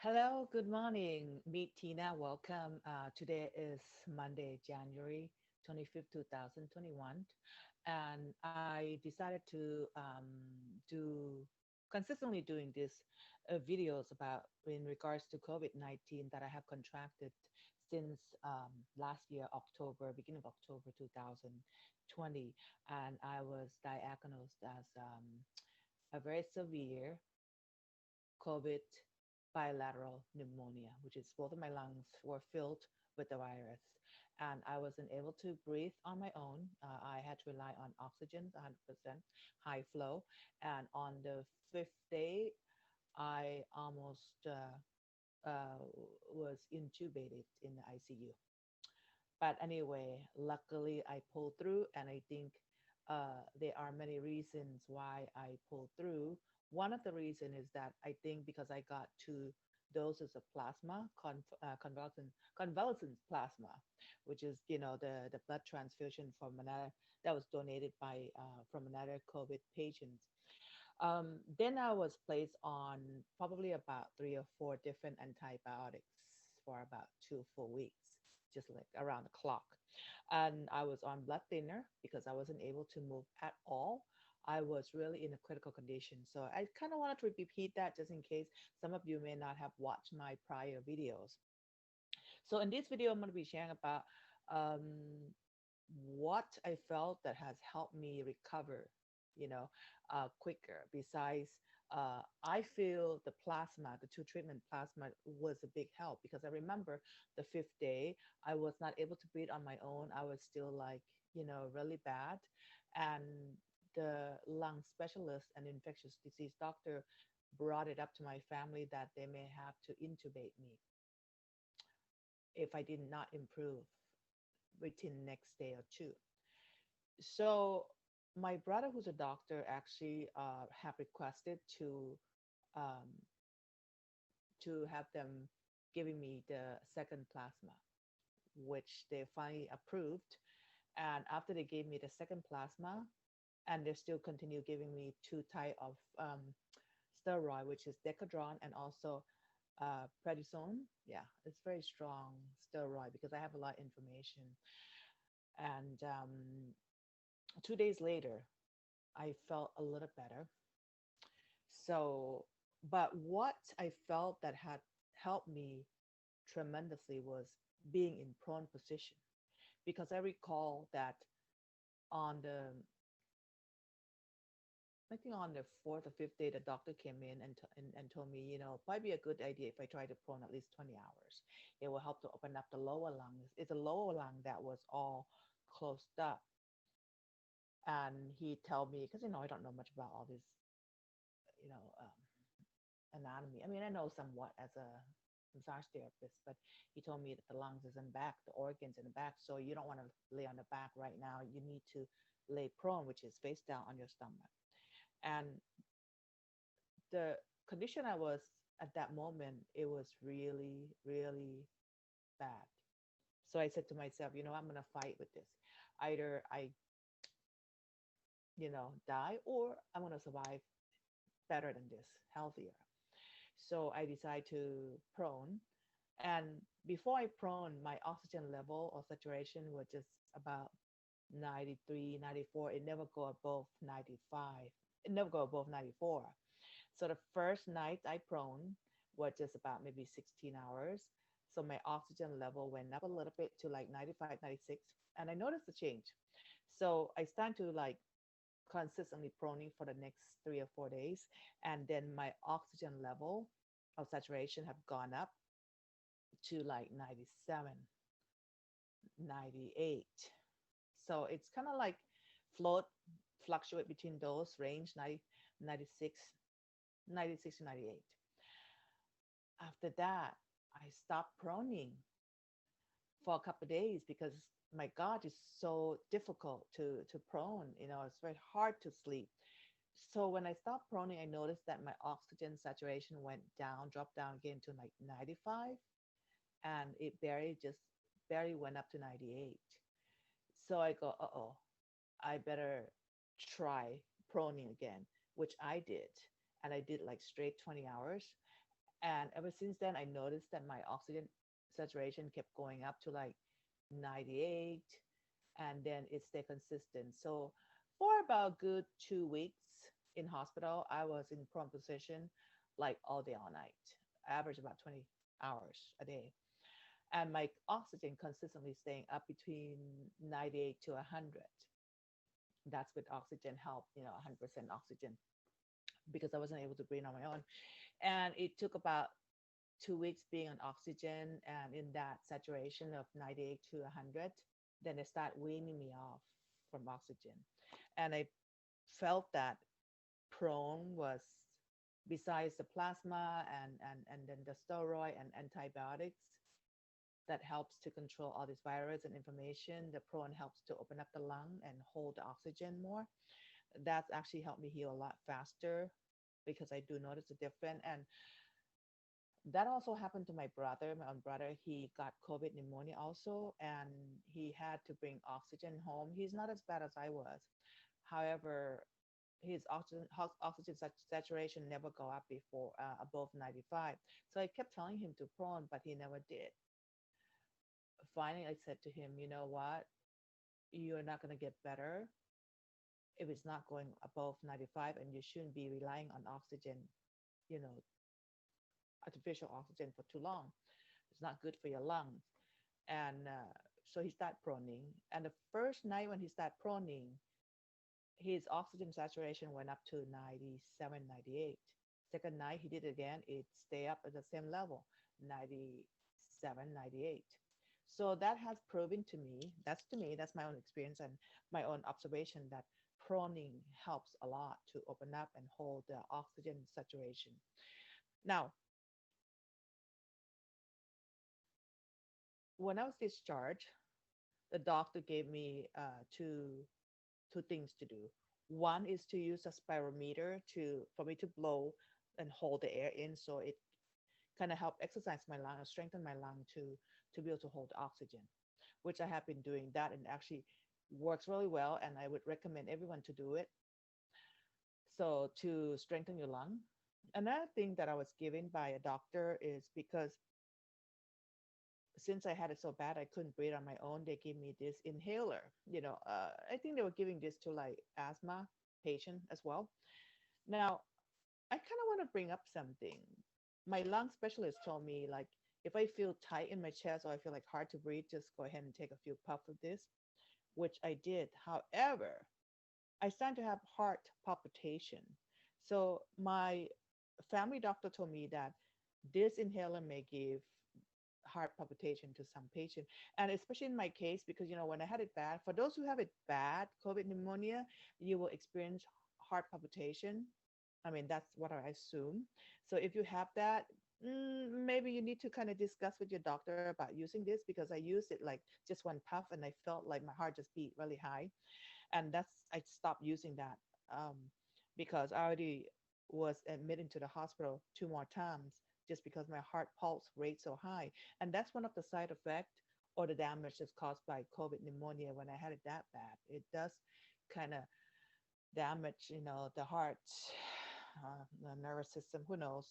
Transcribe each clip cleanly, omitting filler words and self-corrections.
Hello, good morning. Meet Tina. Welcome. Today is Monday, January 25th, 2021. And I decided to do consistently doing these videos about in regards to COVID-19 that I have contracted since last year, October, beginning of October 2020. And I was diagnosed as a very severe COVID bilateral pneumonia, which is both of my lungs were filled with the virus. And I wasn't able to breathe on my own. I had to rely on oxygen, 100% high flow. And on the fifth day, I almost was intubated in the ICU. But anyway, luckily I pulled through, and I think there are many reasons why I pulled through. One of the reasons is that I think because I got two doses of plasma, convalescent plasma, which is the blood transfusion from another that was donated by from another COVID patient. Then I was placed on probably about three or four different antibiotics for about 2 full weeks, just like around the clock. And I was on blood thinner because I wasn't able to move at all. I was really in a critical condition. So I kind of wanted to repeat that just in case some of you may not have watched my prior videos. So in this video, I'm going to be sharing about um, what I felt that has helped me recover, quicker. Besides, I feel the plasma, the two treatment plasma, was a big help because I remember the fifth day, I was not able to breathe on my own. I was still like, really bad. And the lung specialist and infectious disease doctor brought it up to my family that they may have to intubate me if I did not improve within next day or two. So my brother, who's a doctor, actually have requested um, to have them giving me the second plasma, which they finally approved. And after they gave me the second plasma, and they still continue giving me two type of steroid, which is Decadron and also prednisone. Yeah, it's very strong steroid because I have a lot of information. And 2 days later, I felt a little better. So, but what I felt that had helped me tremendously was being in prone position because I recall that on the I think on the fourth or fifth day, the doctor came in and told me, might be a good idea if I try to prone at least 20 hours. It will help to open up the lower lungs. It's a lower lung that was all closed up. And he told me, because, I don't know much about all this, you know, um, anatomy. I mean, I know somewhat as a massage therapist, but he told me that the lungs is in back, the organs in the back. So you don't want to lay on the back right now. You need to lay prone, which is face down on your stomach. And the condition I was at that moment, it was really, really bad. So I said to myself, I'm going to fight with this. Either I, die, or I'm going to survive better than this, healthier. So I decided to prone. And before I prone, my oxygen level or saturation was just about 93, 94. It never go above 95. It never go above 94. So the first night I prone was just about maybe 16 hours. So my oxygen level went up a little bit to like 95, 96. And I noticed a change. So I started to like consistently proning for the next 3 or 4 days. And then my oxygen level of saturation have gone up to like 97, 98. So it's kind of like float, fluctuate between those range 90, 96, 96 to 98. After that, I stopped proning for a couple of days because my God, it's so difficult to prone. It's very hard to sleep. So when I stopped proning, I noticed that my oxygen saturation went down, dropped down again to like 95, and it barely went up to 98. So I go, uh-oh, I better try proning again, which I did. And I did like straight 20 hours. And ever since then, I noticed that my oxygen saturation kept going up to like 98, and then it stayed consistent. So for about good 2 weeks in hospital, I was in prone position like all day, all night. I average about 20 hours a day. And my oxygen consistently staying up between 98 to 100. That's with oxygen help, 100% oxygen, because I wasn't able to breathe on my own. And it took about 2 weeks being on oxygen and in that saturation of 98 to 100. Then they start weaning me off from oxygen. And I felt that prone was, besides the plasma and then the steroid and antibiotics that helps to control all this virus and inflammation, the prone helps to open up the lung and hold the oxygen more. That's actually helped me heal a lot faster, because I do notice a difference. And that also happened to my brother. My own brother, he got COVID pneumonia also, and he had to bring oxygen home. He's not as bad as I was. However, his oxygen saturation never go up before above 95. So I kept telling him to prone, but he never did. Finally, I said to him, you know what? You're not going to get better if it's not going above 95, and you shouldn't be relying on oxygen, you know, artificial oxygen for too long. It's not good for your lungs. And so he started proning. And the first night when he started proning, his oxygen saturation went up to 97, 98. Second night, he did it again. It stayed up at the same level, 97, 98. So that has proven to me, that's my own experience and my own observation, that proning helps a lot to open up and hold the oxygen saturation. Now, when I was discharged, the doctor gave me two things to do. One is to use a spirometer to for me to blow and hold the air in, so it kind of help exercise my lung and strengthen my lung to be able to hold oxygen, which I have been doing that, and actually works really well. And I would recommend everyone to do it. So to strengthen your lung. Another thing that I was given by a doctor is, because since I had it so bad I couldn't breathe on my own, they gave me this inhaler. I think they were giving this to like asthma patient as well. Now, I kind of want to bring up something. My lung specialist told me, like, if I feel tight in my chest or I feel like hard to breathe, just go ahead and take a few puffs of this, which I did. However, I started to have heart palpitation. So my family doctor told me that this inhaler may give heart palpitation to some patients. And especially in my case, because, when I had it bad, for those who have it bad, COVID pneumonia, you will experience heart palpitation. I mean, that's what I assume. So if you have that, maybe you need to kind of discuss with your doctor about using this, because I used it like just one puff and I felt like my heart just beat really high. And I stopped using that, um, because I already was admitted to the hospital two more times just because my heart pulse rate so high. And that's one of the side effects or the damage that's caused by COVID pneumonia when I had it that bad. It does kind of damage, the heart, the nervous system, who knows.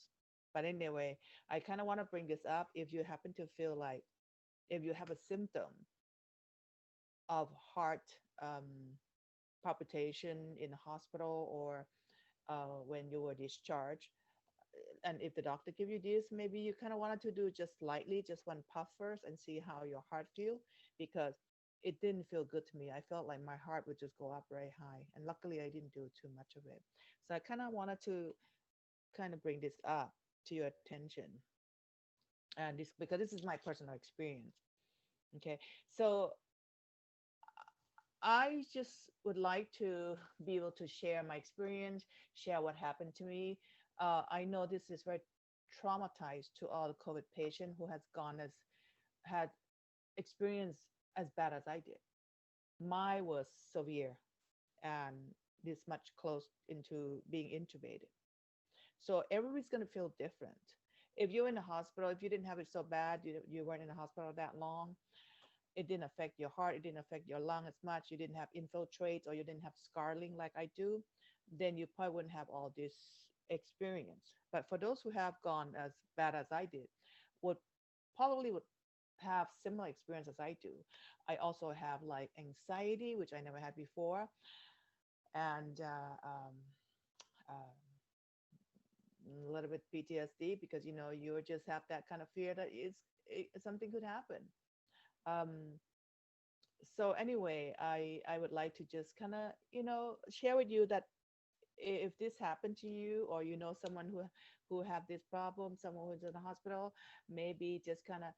But anyway, I kind of want to bring this up. If you happen to feel like, if you have a symptom of heart um, palpitation in the hospital, or when you were discharged, and if the doctor give you this, maybe you kind of wanted to do just lightly, just one puff first, and see how your heart feel, because it didn't feel good to me. I felt like my heart would just go up very high, and luckily I didn't do too much of it. So I kind of wanted to kind of bring this up to your attention, and this, because this is my personal experience. Okay, so I just would like to be able to share my experience, share what happened to me. I know this is very traumatized to all the COVID patient who has gone as had experience as bad as I did. Mine was severe, and this much close into being intubated. So everybody's going to feel different. If you're in the hospital, if you didn't have it so bad, you weren't in the hospital that long, it didn't affect your heart, it didn't affect your lung as much, you didn't have infiltrates or you didn't have scarring like I do, then you probably wouldn't have all this experience. But for those who have gone as bad as I did, would probably would have similar experience as I do. I also have like anxiety, which I never had before, and a little bit PTSD because you just have that kind of fear that something could happen. Um, so anyway, I would like to just kind of share with you that if this happened to you, or someone who have this problem, someone who's in the hospital, maybe just kind of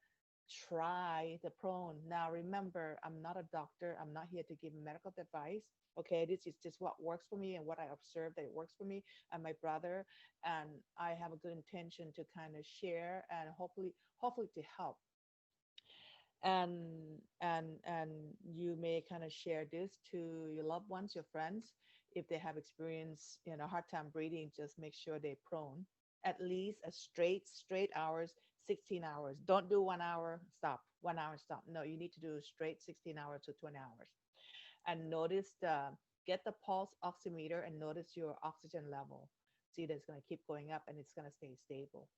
try the prone. Now remember, I'm not a doctor, I'm not here to give medical advice. Okay, this is just what works for me and what I observed that it works for me and my brother, and I have a good intention to kind of share and hopefully to help. And you may kind of share this to your loved ones, your friends. If they have experience hard time breathing, just make sure they're prone at least a straight hours, 16 hours. Don't do 1 hour stop, 1 hour stop. No, you need to do straight 16 hours to 20 hours. And notice get the pulse oximeter and notice your oxygen level. See that it's going to keep going up and it's going to stay stable.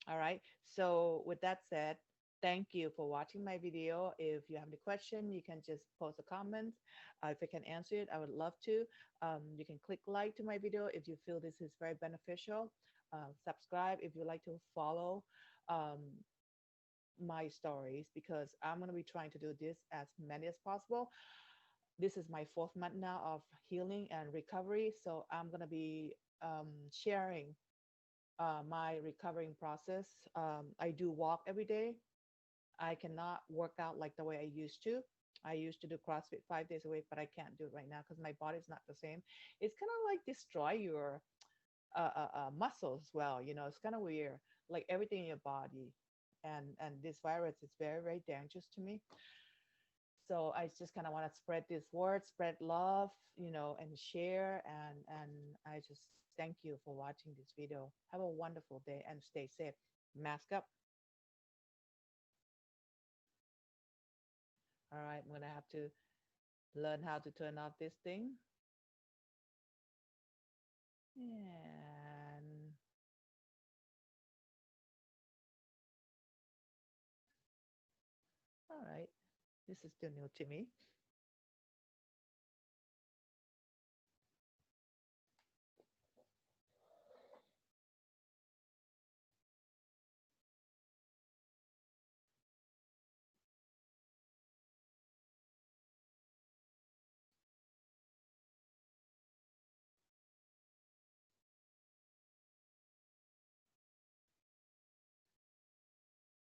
All right. So with that said, thank you for watching my video. If you have any question, you can just post a comment. If I can answer it, I would love to. You can click like to my video if you feel this is very beneficial. Subscribe if you like to follow um, my stories, because I'm going to be trying to do this as many as possible. This is my fourth month now of healing and recovery. So I'm going to be sharing my recovering process. I do walk every day. I cannot work out like the way I used to. I used to do CrossFit 5 days a week, but I can't do it right now because my body's not the same. It's kind of like destroy your muscles as well. It's kind of weird, like everything in your body. And this virus is very, very dangerous to me. So I just kind of want to spread this word, spread love, and share. And I just thank you for watching this video. Have a wonderful day and stay safe. Mask up. All right, I'm gonna have to learn how to turn off this thing. And all right, this is still new to me.